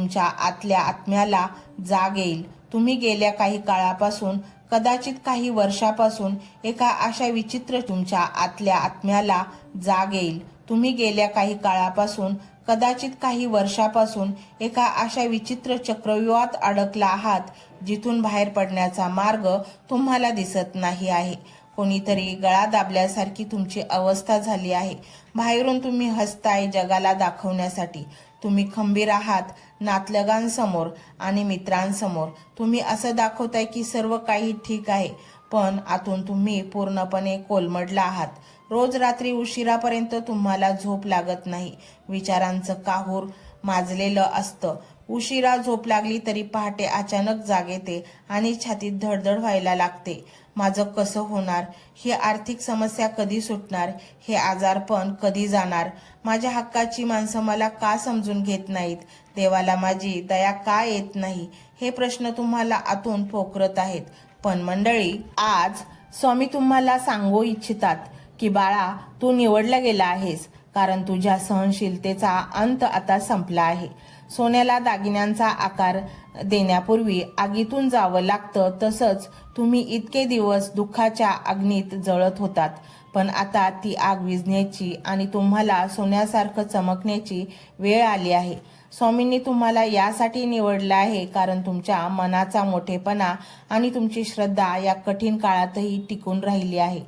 तुमच्या आतल्या आत्म्याला जाग येईल। तुम्ही गेल्या काही काळापासून, कदाचित काही वर्षापासून एका अशा विचित्र तुमच्या आतल्या आत्म्याला जाग येईल। तुम्ही गेल्या काही काळापासून, कदाचित काही वर्षापासून एका अशा विचित्र चक्रव्यूहात अडकला आहात जिथून बाहेर पडण्याचा मार्ग तुम्हाला दिसत नाही आहे। कोणीतरी गळा दाबल्यासारखी तुमची अवस्था झाली आहे। बाहेरून तुम्ही हसताय जगाला दाखवण्यासाठी। तुम्ही खंबीर आहात नातलगांसमोर आणि मित्रांसमोर। तुम्ही असं दाखवताय की सर्व काही ठीक आहे, पण आतून तुम्ही पूर्णपणे कोलमडला आहात। रोज रात्री उशिरापर्यंत तुम्हाला झोप लागत नाही। विचारांचं काहूर माजलेलं असतं। उशिरा झोप लागली तरी पहाटे अचानक जाग येते आणि छातीत धडधड व्हायला लागते। माझं कसं होणार? ही आर्थिक समस्या कधी सुटणार? हे आजारपण कधी जाणार? माझ्या हक्काची माणसं मला का समजून घेत नाहीत? देवाला माझी दया का येत नाही? हे प्रश्न तुम्हाला आतून पोखरत आहेत। पण मंडळी, आज स्वामी तुम्हाला सांगू इच्छितात की बाळा, तू निवडला गेला आहेस, कारण तुझ्या सहनशीलतेचा अंत आता संपला आहे। सोन्याला दागिन्यांचा आकार देण्यापूर्वी आगीतून जावं लागतं, तसंच तुम्ही इतके दिवस दुःखाच्या अग्नीत जळत होतात, पण आता ती आग विझण्याची आणि तुम्हाला सोन्यासारखं चमकण्याची वेळ आली आहे। स्वामींनी तुम्हाला यासाठी निवडलं आहे कारण तुमच्या मनाचा मोठेपणा आणि तुमची श्रद्धा या कठीण काळातही टिकून राहिली आहे।